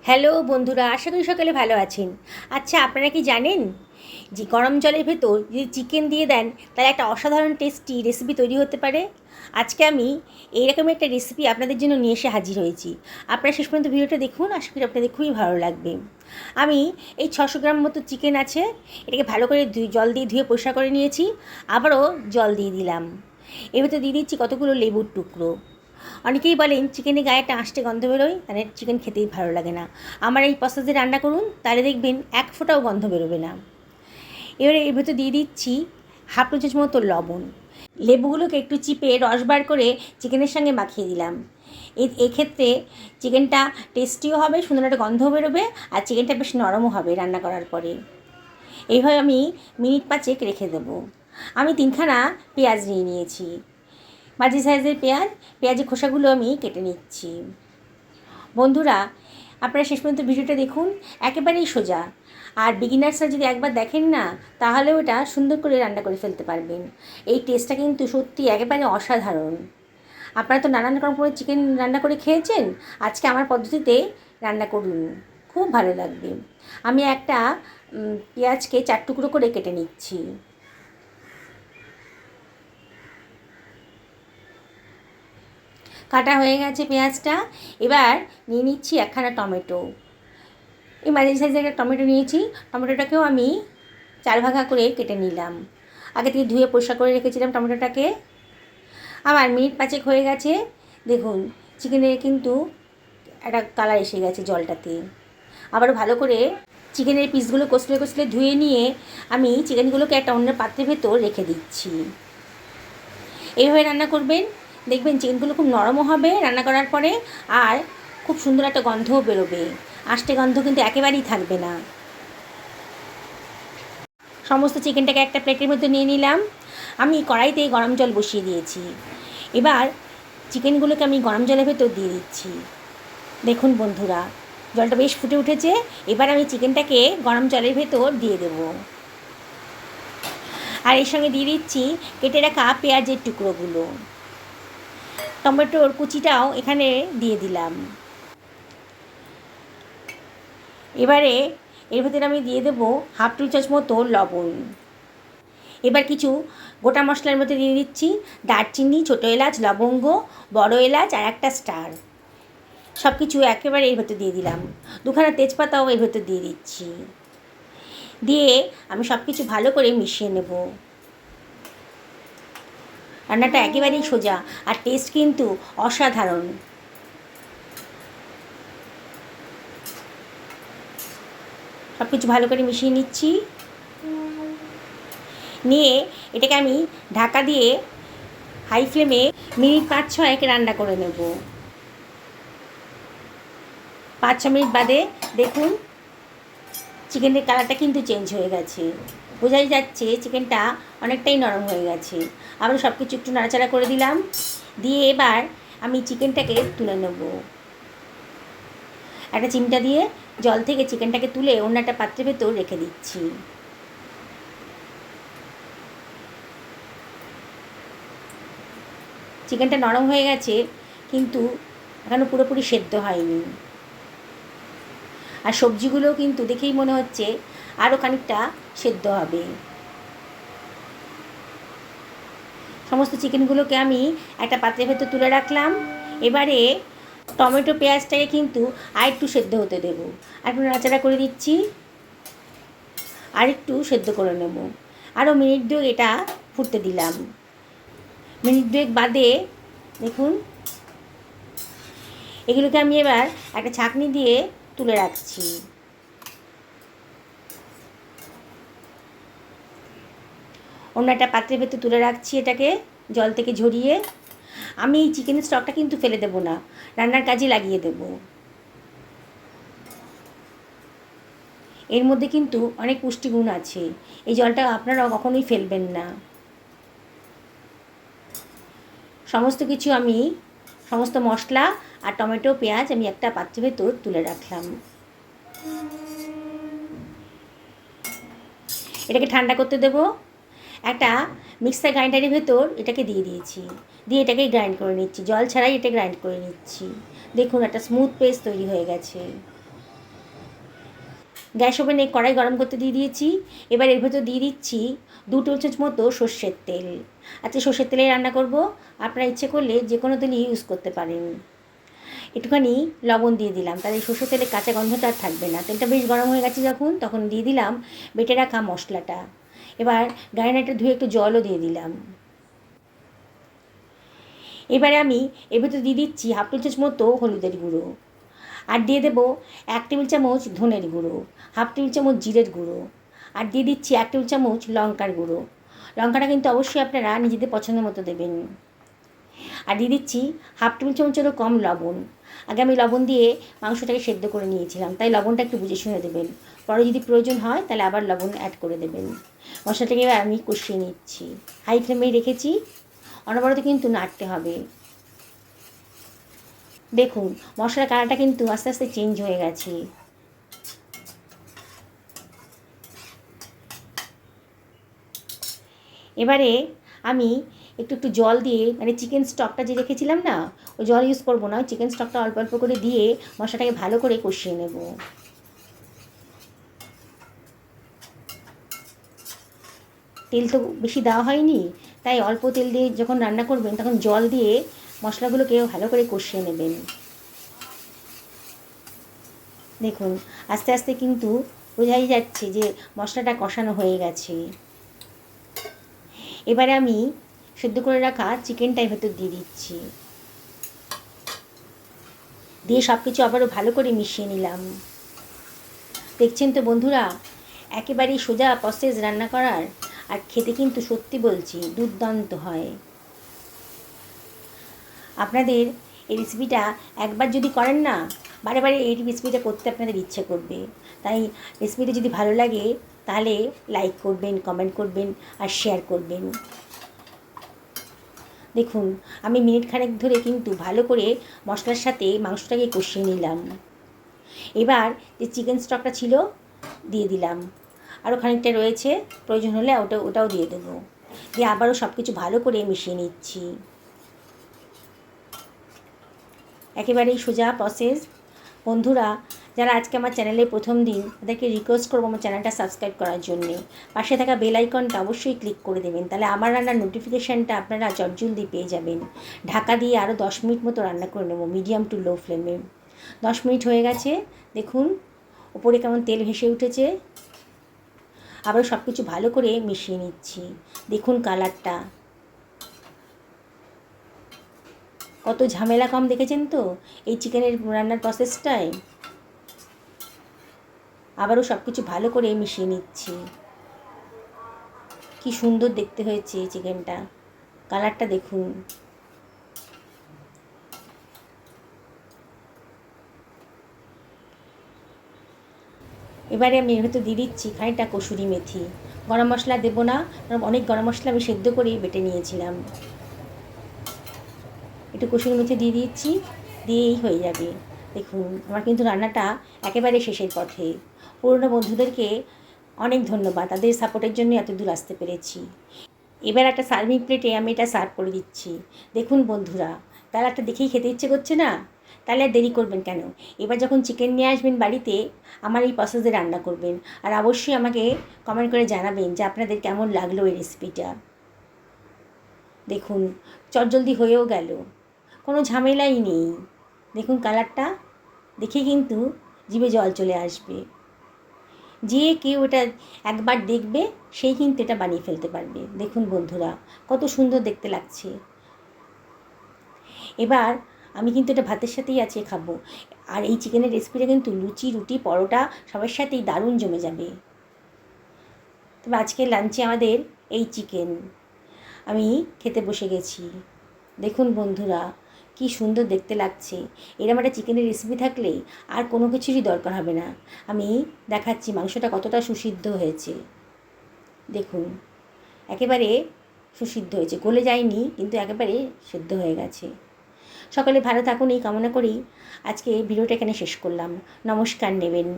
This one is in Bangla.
হ্যালো বন্ধুরা, আশা করি সকালে ভালো আছেন। আচ্ছা, আপনারা কি জানেন যে গরম জলের ভেতর যদি চিকেন দিয়ে দেন তাহলে একটা অসাধারণ টেস্টি রেসিপি তৈরি হতে পারে। আজকে আমি এইরকম একটা রেসিপি আপনাদের জন্য নিয়ে এসে হাজির হয়েছি। আপনারা শেষ পর্যন্ত ভিডিওটা দেখুন, আশা করি আপনাদের খুবই ভালো লাগবে। আমি এই 600 গ্রাম মতো চিকেন আছে, এটাকে ভালো করে জল দিয়ে ধুয়ে পরিষ্কার করে নিয়েছি। আবারও জল দিয়ে দিলাম। এর ভেতর দিয়ে দিচ্ছি কতগুলো লেবুর টুকরো। অনেকেই বলেন চিকেনের গায়ে একটা আষ্টে গন্ধ বেরোয়, তাহলে চিকেন খেতেই ভালো লাগে না। আমার এই প্রসেসে রান্না করুন, তাহলে দেখবেন এক ফোঁটাও গন্ধ বেরোবে না। এবারে এর ভেতর দিয়ে দিচ্ছি হাফ চামচ মতো লবণ। লেবুগুলোকে একটু চিপে রস বার করে চিকেনের সঙ্গে মাখিয়ে দিলাম। এক্ষেত্রে চিকেনটা টেস্টিও হবে, সুন্দর একটা গন্ধও বেরোবে, আর চিকেনটা বেশ নরমও হবে রান্না করার পরে। এইভাবে আমি মিনিট 5 রেখে দেবো। আমি 3খানা পেঁয়াজ নিয়ে নিয়েছি, মাঝারি সাইজের পেঁয়াজের খোসাগুলো আমি কেটে নিচ্ছি। বন্ধুরা, আপনারা শেষ পর্যন্ত ভিডিওটা দেখুন, একেবারেই সোজা। আর বিগিনার্সরা যদি একবার দেখেন না, তাহলে ওটা সুন্দর করে রান্না করে ফেলতে পারবেন। এই টেস্টটা কিন্তু সত্যি একেবারে অসাধারণ। আপনারা তো নানান রকম করে চিকেন রান্না করে খেয়েছেন, আজকে আমার পদ্ধতিতে রান্না করুন, খুব ভালো লাগবে। আমি একটা পেঁয়াজকে 4 টুকরো করে কেটে নিচ্ছি। কাটা হয়ে গেছে পেঁয়াজটা। এবার নিয়ে নিচ্ছি একখানা টমেটো। এই মাঝারি সাইজের একটা টমেটো নিয়েছি। টমেটোটাকেও আমি 4 ভাগা করে কেটে নিলাম। আগে থেকে ধুয়ে পরিষ্কার করে রেখেছিলাম টমেটোটাকে। আমার মিনিট 5 হয়ে গেছে। দেখুন, চিকেনের কিন্তু একটা কালার এসে গেছে জলটাতে। আবারও ভালো করে চিকেনের পিসগুলো কষলে কষলে ধুয়ে নিয়ে আমি চিকেনগুলোকে একটা অন্য পাত্রের ভেতর রেখে দিচ্ছি। এইভাবে রান্না করবেন, দেখবেন চিকেনগুলো খুব নরমও হবে রান্না করার পরে, আর খুব সুন্দর একটা গন্ধও বেরোবে। আষ্টে গন্ধ কিন্তু একেবারেই থাকবে না। সমস্ত চিকেনটাকে একটা প্লেটের মধ্যে নিয়ে নিলাম। আমি কড়াইতে গরম জল বসিয়ে দিয়েছি। এবার চিকেনগুলোকে আমি গরম জলের ভেতর দিয়ে দিচ্ছি। দেখুন বন্ধুরা, জলটা বেশ ফুটে উঠেছে। এবার আমি চিকেনটাকে গরম জলের ভেতর দিয়ে দেব। আর এর সঙ্গে দিয়ে দিচ্ছি কেটে রাখা পেঁয়াজের টুকরোগুলো। টমেটোর কুচিটাও এখানে দিয়ে দিলাম। এবারে এর ভেতরে আমি দিয়ে দেবো হাফ চামচ মতো লবণ। এবার কিছু গোটা মশলার মধ্যে দিয়ে দিচ্ছি দারচিনি, ছোটো এলাচ, লবঙ্গ, বড় এলাচ আর একটা স্টার। সব কিছু একেবারে এর ভেতর দিয়ে দিলাম। 2খানা তেজপাতাও এর ভেতর দিয়ে দিচ্ছি। দিয়ে আমি সব কিছু ভালো করে মিশিয়ে নেব। রান্নাটা একেবারেই সোজা, আর টেস্ট কিন্তু অসাধারণ। সব কিছু ভালো করে মিশিয়ে নিচ্ছি। নিয়ে এটাকে আমি ঢাকা দিয়ে হাই ফ্লেমে মিনিট 5-6 রান্না করে নেব। 5-6 মিনিট বাদে দেখুন চিকেনের কালারটা কিন্তু চেঞ্জ হয়ে গেছে। বোঝাই যাচ্ছে চিকেনটা অনেকটাই নরম হয়ে গেছে। আবার সব কিছু একটু নাড়াচাড়া করে দিলাম। দিয়ে এবার আমি চিকেনটাকে তুলে নেব। একটা চিমটা দিয়ে জল থেকে চিকেনটাকে তুলে অন্য একটা পাত্রের ভেতর রেখে দিচ্ছি। চিকেনটা নরম হয়ে গেছে, কিন্তু এখনও পুরোপুরি সেদ্ধ হয়নি। আর সবজিগুলোও কিন্তু দেখেই মনে হচ্ছে আরও খানিকটা সেদ্ধ হবে। সমস্ত চিকেনগুলোকে আমি একটা পাত্রের ভেতর তুলে রাখলাম। এবারে টমেটো পেঁয়াজটাকে কিন্তু আর একটু সেদ্ধ হতে দেবো। আর একটু নাড়াচাড়া করে দিচ্ছি, আর একটু সেদ্ধ করে নেব। আরও মিনিট 2 এটা ফুটতে দিলাম। মিনিট 2 বাদে দেখুন এগুলোকে আমি এবার একটা ছাঁকনি দিয়ে তুলে রাখছি। অন্য একটা পাত্রের ভেতর তুলে রাখছি এটাকে জল থেকে ঝরিয়ে। আমি এই চিকেনের স্টকটা কিন্তু ফেলে দেবো না, রান্নার কাজে লাগিয়ে দেব। এর মধ্যে কিন্তু অনেক পুষ্টিগুণ আছে। এই জলটা আপনারা কখনোই ফেলবেন না। সমস্ত কিছু আমি সমস্ত মশলা আর টমেটো পেঁয়াজ আমি একটা পাত্রের ভেতর তুলে রাখলাম। এটাকে ঠান্ডা করতে দেব। একটা মিক্সার গ্রাইন্ডারের ভেতর এটাকে দিয়ে দিয়েছি। দিয়ে এটাকে গ্রাইন্ড করে নিচ্ছি, জল ছাড়াই এটা গ্রাইন্ড করে নিচ্ছি। দেখুন একটা স্মুথ পেস্ট তৈরি হয়ে গেছে। গ্যাস ওভেনে কড়াই গরম করতে দিয়ে দিয়েছি। এবার এর ভেতর দিয়ে দিচ্ছি 2 টেবিল চামচ মতো সর্ষের তেল। আজকে সর্ষের তেলে রান্না করব, আপনারা ইচ্ছে করলে যে কোনো তেলই ইউজ করতে পারেন। একটুখানি লবণ দিয়ে দিলাম, তাহলে সর্ষের তেলে কাঁচা গন্ধটা আর থাকবে না। তেলটা বেশ গরম হয়ে গেছে যখন, তখন দিয়ে দিলাম বেটে রাখা মশলাটা। এবার গ্রাইন্ডারটা ধুয়ে একটু জলও দিয়ে দিলাম। এবারে আমি এর ভেতর দিয়ে দিচ্ছি 1/2 টেবিল চামচ মতো হলুদের গুঁড়ো, আর দিয়ে দেবো 1 টেবিল চামচ ধনের গুঁড়ো, 1/2 টেবিল চামচ জিরের গুঁড়ো, আর দিয়ে দিচ্ছি 1 টেবিল চামচ লঙ্কার গুঁড়ো। লঙ্কাটা কিন্তু অবশ্যই আপনারা নিজেদের পছন্দ মতো দেবেন। আর দিয়ে দিচ্ছি 1/2 টেবিল চামচেরও কম লবণ। আগে আমি লবণ দিয়ে মাংসটাকে সেদ্ধ করে নিয়েছিলাম, তাই লবণটা একটু বুঝে শুনে দেবেন। পরে যদি প্রয়োজন হয় তাহলে আবার লবণ অ্যাড করে দেবেন। মশলাটাকে আমি কষিয়ে নিচ্ছি, হাই ফ্লেমেই রেখেছি। অনবরত কিন্তু নাড়তে হবে। দেখুন মশলার কালারটা কিন্তু আস্তে আস্তে চেঞ্জ হয়ে গেছে। এবারে আমি একটু একটু জল দিয়ে, মানে চিকেন স্টকটা যে রেখেছিলাম না, ওই জল ইউজ করবো না, চিকেন স্টকটা অল্প অল্প করে দিয়ে মশলাটাকে ভালো করে কষিয়ে নেব। তেল তো বেশি দেওয়া হয়নি, তাই অল্প তেল দিয়ে যখন রান্না করবেন তখন জল দিয়ে মশলাগুলোকে ভালো করে কষিয়ে নেবেন। দেখুন আস্তে আস্তে কিন্তু বোঝাই যাচ্ছে যে মশলাটা কষানো হয়ে গেছে। এবারে আমি সেদ্ধ করে রাখা চিকেনটাই ভেতর দিয়ে দিচ্ছি, দিয়ে সব কিছু আবারও ভালো করে মিশিয়ে নিলাম। দেখছেন তো বন্ধুরা, একেবারেই সোজা প্রসেস রান্না করার, আর খেতে কিন্তু সত্যি বলছি দুর্দান্ত হয়। আপনাদের এই রেসিপিটা একবার যদি করেন না, বারে বারে এই রেসিপিটা করতে আপনাদের ইচ্ছে করবে। তাই রেসিপিটা যদি ভালো লাগে তাহলে লাইক করবেন, কমেন্ট করবেন আর শেয়ার করবেন। দেখুন আমি মিনিট খানেক ধরে কিন্তু ভালো করে মশলার সাথে মাংসটাকে কষিয়ে নিলাম। এবার যে চিকেন স্টকটা ছিল দিয়ে দিলাম, আরও খানিকটা রয়েছে, প্রয়োজন হলে ওটাও দিয়ে দেবো। দিয়ে আবারও সব কিছু ভালো করে মিশিয়ে নিচ্ছি। একেবারেই সোজা প্রসেস। বন্ধুরা যারা আজকে আমার চ্যানেলে প্রথম দিন, তাদেরকে রিকোয়েস্ট করবো আমার চ্যানেলটা সাবস্ক্রাইব করার জন্যে। পাশে থাকা বেল আইকনটা অবশ্যই ক্লিক করে দেবেন, তাহলে আমার রান্নার নোটিফিকেশানটা আপনারা চটজলদি পেয়ে যাবেন। ঢাকা দিয়ে আরও 10 মিনিট মতো রান্না করে নেবো মিডিয়াম টু লো ফ্লেমে। 10 মিনিট হয়ে গেছে, দেখুন ওপরে কেমন তেল ভেসে উঠেছে। আবার সব কিছু ভালো করে মিশিয়ে নিচ্ছি। দেখুন কালারটা কত ঝামেলা কম, দেখেছেন তো এই চিকেনের রান্নার প্রসেসটায়। আবারও সব কিছু ভালো করে মিশিয়ে নিচ্ছি। কি সুন্দর দেখতে হয়েছে চিকেনটা, কালারটা দেখুন। এবারে আমি এর ভেতর দিয়ে দিচ্ছি খানিকটা কসুরি মেথি। গরম মশলা দেবো না, কারণ অনেক গরম মশলা আমি সেদ্ধ করেই বেটে নিয়েছিলাম। একটু কসুরি মেথি দিয়ে দিচ্ছি, দিয়েই হয়ে যাবে। দেখুন আমার কিন্তু রান্নাটা একেবারে শেষের পথে। পুরনো বন্ধুদেরকে অনেক ধন্যবাদ, তাদের সাপোর্টের জন্য এত দূর আসতে পেরেছি। এবার একটা সার্ভিং প্লেটে আমি এটা সার্ভ করে দিচ্ছি। দেখুন বন্ধুরা, তাহলে একটা দেখেই খেতে ইচ্ছে করছে না? তাহলে আর দেরি করবেন কেন? এবার যখন চিকেন নিয়ে আসবেন বাড়িতে, আমার এই প্রসেসে রান্না করবেন। আর অবশ্যই আমাকে কমেন্ট করে জানাবেন যে আপনাদের কেমন লাগলো এই রেসিপিটা। দেখুন চটজলদি হয়েও গেল, কোনো ঝামেলাই নেই। দেখুন কালারটা দেখে কিন্তু জিভে জল চলে আসবে। যে কেউ এটা একবার দেখবে সেই কিন্তু এটা বানিয়ে ফেলতে পারবে। দেখুন বন্ধুরা কত সুন্দর দেখতে লাগছে। এবার আমি কিন্তু এটা ভাতের সাথেই আছে খাবো। আর এই চিকেনের রেসিপিটা কিন্তু লুচি, রুটি, পরোটা সবার সাথেই দারুণ জমে যাবে। তবে আজকে লাঞ্চে আমাদের এই চিকেন, আমি খেতে বসে গেছি। দেখুন বন্ধুরা কি সুন্দর দেখতে লাগছে। এরকম একটা চিকেনের রেসিপি থাকলে আর কোনো কিছুরই দরকার হবে না। আমি দেখাচ্ছি মাংসটা কতটা সুসিদ্ধ হয়েছে। দেখুন একেবারে সুসিদ্ধ হয়েছে, গলে যায়নি কিন্তু একেবারে সিদ্ধ হয়ে গেছে। সকলে ভালো থাকুন এই কামনা করেই আজকে ভিডিওটা এখানে শেষ করলাম। নমস্কার নেবেন।